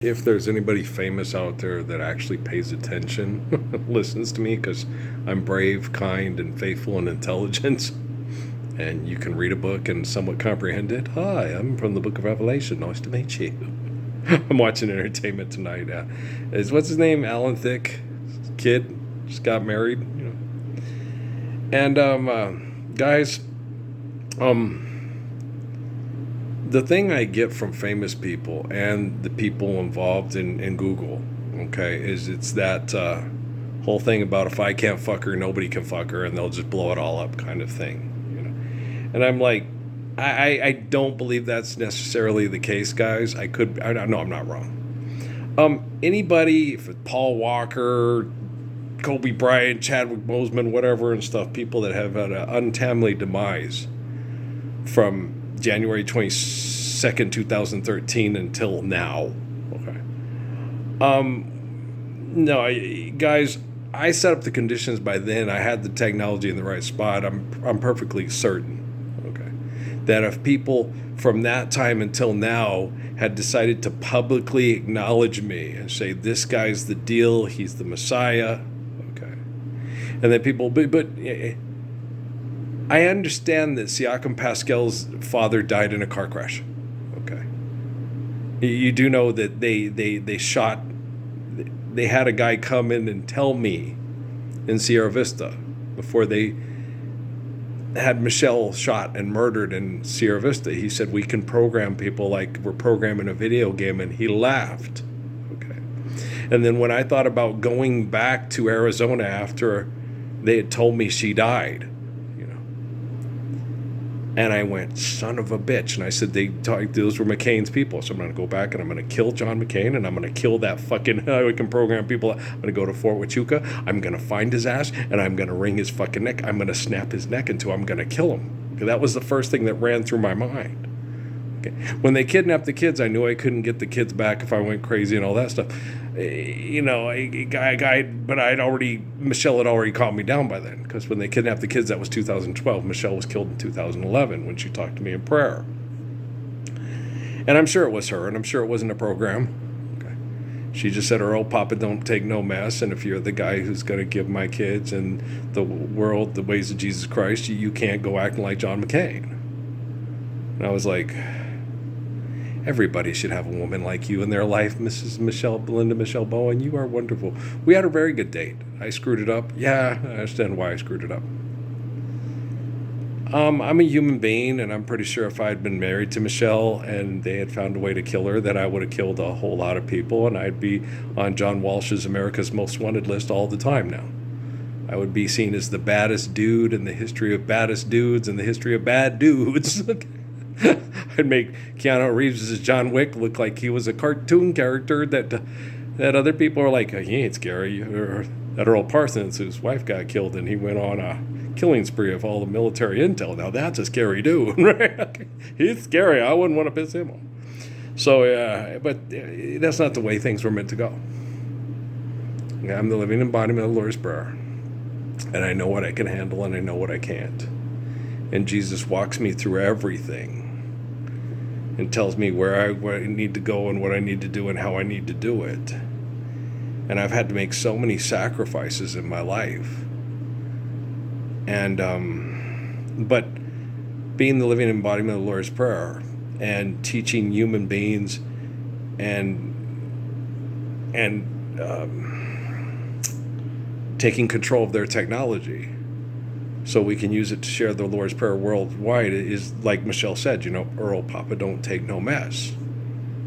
If there's anybody famous out there that actually pays attention, listens to me, because I'm brave, kind, and faithful and intelligent, and you can read a book and somewhat comprehend it. Hi, I'm from the Book of Revelation. Nice to meet you. I'm watching Entertainment Tonight. Is what's his name? Alan Thicke, kid, just got married. And guys, um, the thing I get from famous people and the people involved in Google, okay, is it's that whole thing about if I can't fuck her, nobody can fuck her, and they'll just blow it all up kind of thing. And I'm like, I don't believe that's necessarily the case, guys. I know I'm not wrong. Anybody, Paul Walker, Kobe Bryant, Chadwick Boseman, whatever and stuff, people that have had an untimely demise from January 22nd, 2013 until now. Okay. No, guys, I set up the conditions by then. I had the technology in the right spot. I'm perfectly certain, okay, that if people from that time until now had decided to publicly acknowledge me and say, this guy's the deal, he's the Messiah, okay, and then people, but I understand that Siakam Pascal's father died in a car crash. Okay. You do know that they had a guy come in and tell me in Sierra Vista before they had Michelle shot and murdered in Sierra Vista. He said, we can program people like we're programming a video game, and he laughed. Okay. And then when I thought about going back to Arizona after they had told me she died, and I went, son of a bitch. And I said, those were McCain's people. So I'm going to go back and I'm going to kill John McCain, and I'm going to kill that fucking, we can program people. I'm going to go to Fort Huachuca. I'm going to find his ass, and I'm going to wring his fucking neck. I'm going to snap his neck until I'm going to kill him. That was the first thing that ran through my mind. Okay. When they kidnapped the kids, I knew I couldn't get the kids back if I went crazy and all that stuff. But Michelle had already calmed me down by then, because when they kidnapped the kids, that was 2012. Michelle was killed in 2011 when she talked to me in prayer. And I'm sure it was her, and I'm sure it wasn't a program. Okay. She just said, Earl, Papa don't take no mess, and if you're the guy who's going to give my kids and the world the ways of Jesus Christ, you can't go acting like John McCain. And I was like, everybody should have a woman like you in their life, Mrs. Belinda Michelle Bowen. You are wonderful. We had a very good date. I screwed it up. Yeah, I understand why I screwed it up. I'm a human being, and I'm pretty sure if I had been married to Michelle and they had found a way to kill her, that I would have killed a whole lot of people, and I'd be on John Walsh's America's Most Wanted list all the time now. I would be seen as the baddest dude in the history of baddest dudes and the history of bad dudes. I'd make Keanu Reeves as John Wick look like he was a cartoon character that other people are like, he ain't scary. Or that Earl Parsons, whose wife got killed, and he went on a killing spree of all the military intel. Now that's a scary dude, right? He's scary. I wouldn't want to piss him off. So, but that's not the way things were meant to go. I'm the living embodiment of the Lord's Prayer. And I know what I can handle, and I know what I can't. And Jesus walks me through everything and tells me where I need to go and what I need to do and how I need to do it. And I've had to make so many sacrifices in my life. And, but being the living embodiment of the Lord's Prayer and teaching human beings and taking control of their technology so we can use it to share the Lord's Prayer worldwide is, like Michelle said, Earl, Papa don't take no mess.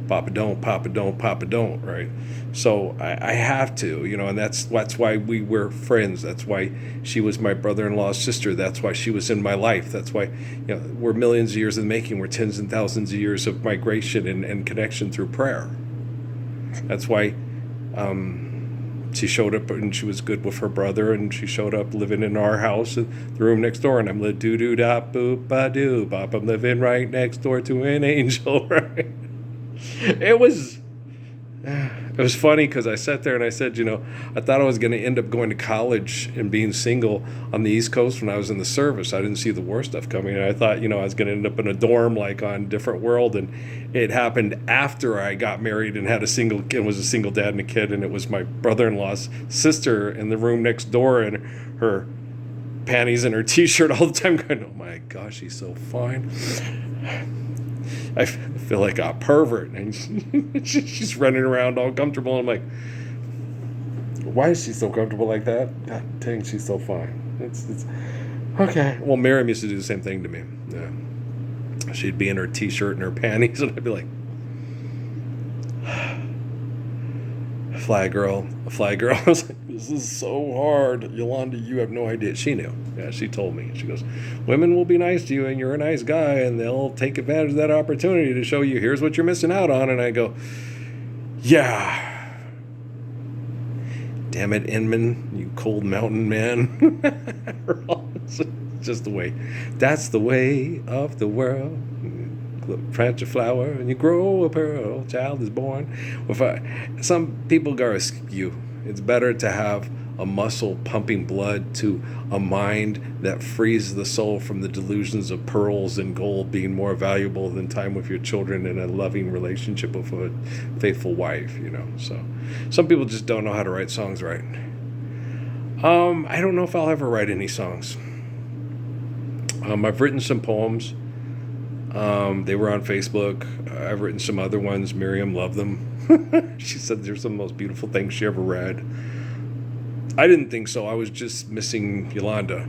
Papa don't, right? So I have to, and that's why we were friends. That's why she was my brother-in-law's sister. That's why she was in my life. That's why, we're millions of years in the making. We're tens and thousands of years of migration and connection through prayer. That's why, she showed up and she was good with her brother, and she showed up living in our house, the room next door, and I'm I'm living right next door to an angel, right? It was It was funny because I sat there and I said, I thought I was going to end up going to college and being single on the East Coast when I was in the service. I didn't see the war stuff coming. And I thought, I was going to end up in a dorm like on Different World. And it happened after I got married and had a single kid, was a single dad and a kid. And it was my brother-in-law's sister in the room next door and her panties and her T-shirt all the time going, oh my gosh, she's so fine. I feel like a pervert, and she's running around all comfortable. I'm like, why is she so comfortable like that? God dang, she's so fine. It's okay. Well, Miriam used to do the same thing to me. Yeah. She'd be in her T-shirt and her panties, and I'd be like, fly girl. I was like, this is so hard. Yolanda, you have no idea. She knew. Yeah, she told me. She goes, women will be nice to you and you're a nice guy and they'll take advantage of that opportunity to show you here's what you're missing out on. And I go, yeah. Damn it, Inman, you cold mountain man. It's just the way. That's the way of the world. Plant a flower and you grow a pearl. Child is born. Some people go skew. It's better to have a muscle pumping blood to a mind that frees the soul from the delusions of pearls and gold being more valuable than time with your children and a loving relationship with a faithful wife. So some people just don't know how to write songs right. I don't know if I'll ever write any songs. I've written some poems. They were on Facebook. I've written some other ones. Miriam loved them. She said they're some of the most beautiful things she ever read. I didn't think so. I was just missing Yolanda,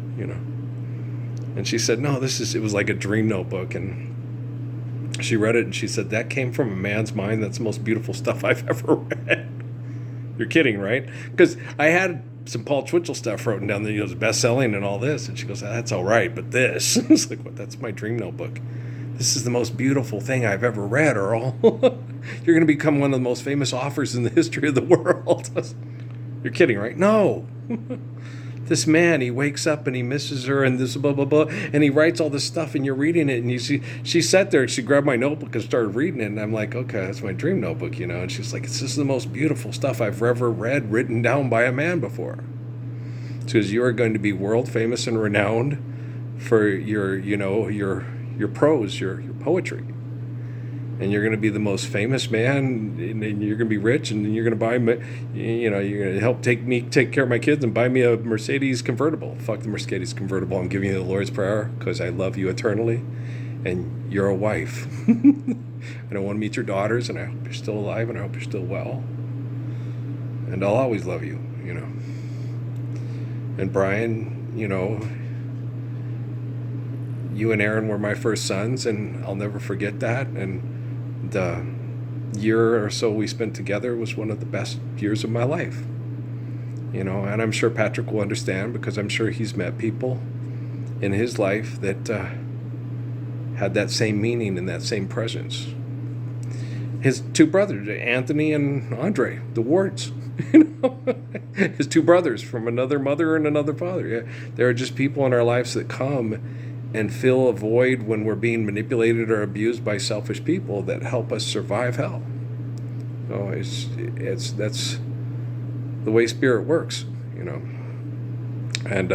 And she said, no, it was like a dream notebook. And she read it and she said, that came from a man's mind. That's the most beautiful stuff I've ever read. You're kidding, right? Because I had some Paul Twitchell stuff written down there, it's best-selling and all this. And she goes, that's all right, but this. It's like, what? That's my dream notebook. This is the most beautiful thing I've ever read, Earl. You're going to become one of the most famous authors in the history of the world. You're kidding, right? No. This man, he wakes up and he misses her and this blah, blah, blah. And he writes all this stuff and you're reading it. And you see, she sat there and she grabbed my notebook and started reading it. And I'm like, okay, that's my dream notebook, And she's like, this is the most beautiful stuff I've ever read written down by a man before. She goes, you are going to be world famous and renowned for your prose, your poetry. And you're going to be the most famous man, and you're going to be rich, and you're going to buy me, you're going to help take care of my kids and buy me a Mercedes convertible. Fuck the Mercedes convertible. I'm giving you the Lord's Prayer because I love you eternally, and you're a wife. And I want to meet your daughters, and I hope you're still alive, and I hope you're still well. And I'll always love you, And Brian, you and Aaron were my first sons, and I'll never forget that. And the year or so we spent together was one of the best years of my life. And I'm sure Patrick will understand because I'm sure he's met people in his life that had that same meaning and that same presence. His two brothers, Anthony and Andre, the Wards. His two brothers from another mother and another father. Yeah, there are just people in our lives that come and fill a void when we're being manipulated or abused by selfish people that help us survive hell. So that's the way spirit works, And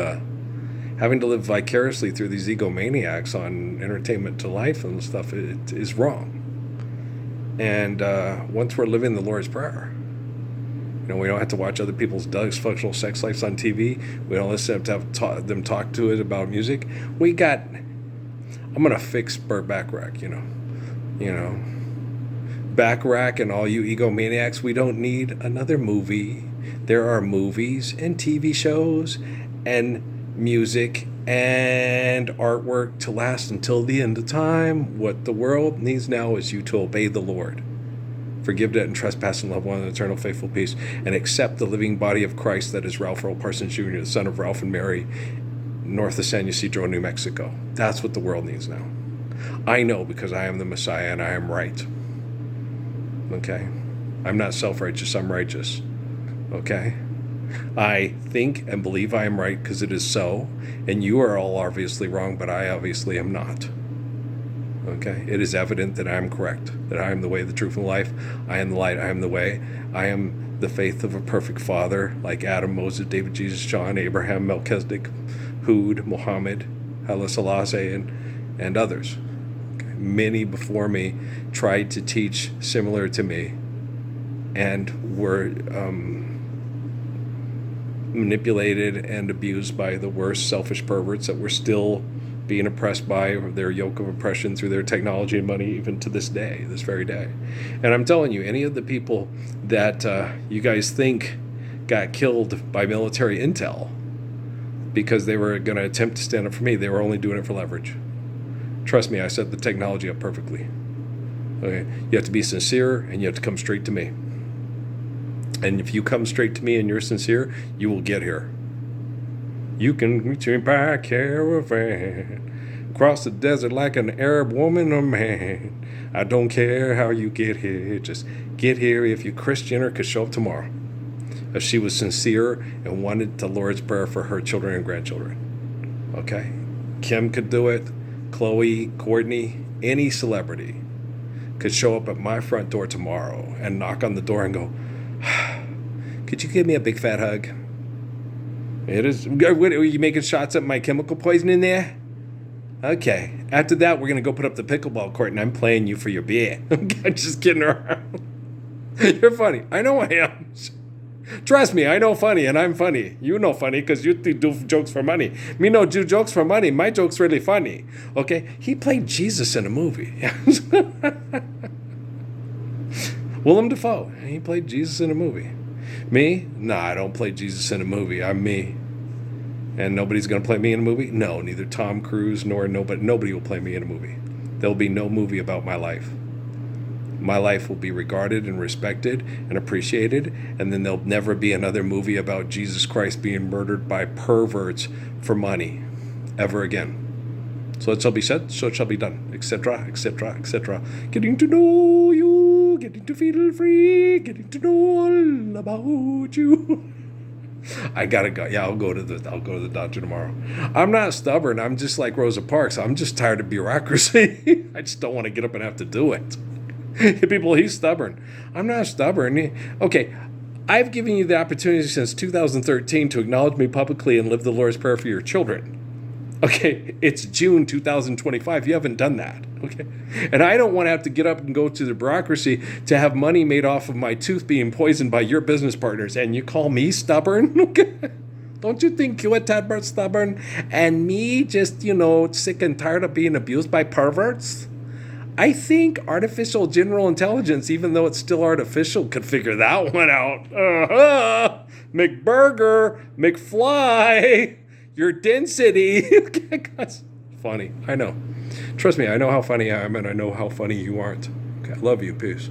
having to live vicariously through these egomaniacs on Entertainment to Life and stuff, it is wrong. And once we're living the Lord's Prayer, we don't have to watch other people's dysfunctional sex lives on TV. We don't listen to them talk to it about music. I'm going to fix Bareback Jack, Backrack and all you egomaniacs, we don't need another movie. There are movies and TV shows and music and artwork to last until the end of time. What the world needs now is you to obey the Lord. Forgive debt and trespass and love one in eternal faithful peace, and accept the living body of Christ that is Ralph Earl Parsons Jr., the son of Ralph and Mary, north of San Ysidro, New Mexico. That's what the world needs now. I know because I am the Messiah and I am right. Okay? I'm not self-righteous, I'm righteous. Okay? I think and believe I am right because it is so, and you are all obviously wrong, but I obviously am not. Okay? It is evident that I am correct, that I am the way, the truth, and the life. I am the light, I am the way. I am the faith of a perfect father, like Adam, Moses, David, Jesus, John, Abraham, Melchizedek, Hud, Muhammad, Haile Selassie, and others. Okay? Many before me tried to teach similar to me and were manipulated and abused by the worst selfish perverts that were still being oppressed by their yoke of oppression through their technology and money, even to this day, this very day. And I'm telling you, any of the people that you guys think got killed by military intel because they were going to attempt to stand up for me, they were only doing it for leverage. Trust me, I set the technology up perfectly. Okay? You have to be sincere, and you have to come straight to me. And if you come straight to me and you're sincere, you will get here. You can reach me by caravan, cross the desert like an Arab woman or man. I don't care how you get here, just get here. If you're Christian or could show up tomorrow. If she was sincere and wanted the Lord's Prayer for her children and grandchildren. Okay? Kim could do it, Chloe, Courtney, any celebrity could show up at my front door tomorrow and knock on the door and go, could you give me a big fat hug? It is. Are you making shots at my chemical poison in there? Okay. After that, we're going to go put up the pickleball court, and I'm playing you for your beer. I'm just kidding around. You're funny. I know I am. Trust me, I know funny, and I'm funny. You know funny because you do jokes for money. Me no do jokes for money. My joke's really funny. Okay? He played Jesus in a movie. Willem Dafoe. He played Jesus in a movie. Me? Nah, I don't play Jesus in a movie. I'm me. And nobody's going to play me in a movie? No, neither Tom Cruise nor nobody will play me in a movie. There'll be no movie about my life. My life will be regarded and respected and appreciated, and then there'll never be another movie about Jesus Christ being murdered by perverts for money ever again. So it shall be said, so it shall be done, etc., etc., etc. Getting to know you, getting to feel free, getting to know all about you. I gotta go. Yeah, I'll go to the doctor tomorrow. I'm not stubborn. I'm just like Rosa Parks. I'm just tired of bureaucracy. I just don't want to get up and have to do it. People, he's stubborn. I'm not stubborn. Okay, I've given you the opportunity since 2013 to acknowledge me publicly and live the Lord's Prayer for your children. Okay, it's June 2025. You haven't done that. Okay, and I don't want to have to get up and go to the bureaucracy to have money made off of my tooth being poisoned by your business partners. And you call me stubborn? Okay. Don't you think you're a tad bit stubborn? And me just, sick and tired of being abused by perverts? I think artificial general intelligence, even though it's still artificial, could figure that one out. McBurger, McFly, your density. That's funny. I know. Trust me, I know how funny I am, and I know how funny you aren't. Okay, I love you. Peace.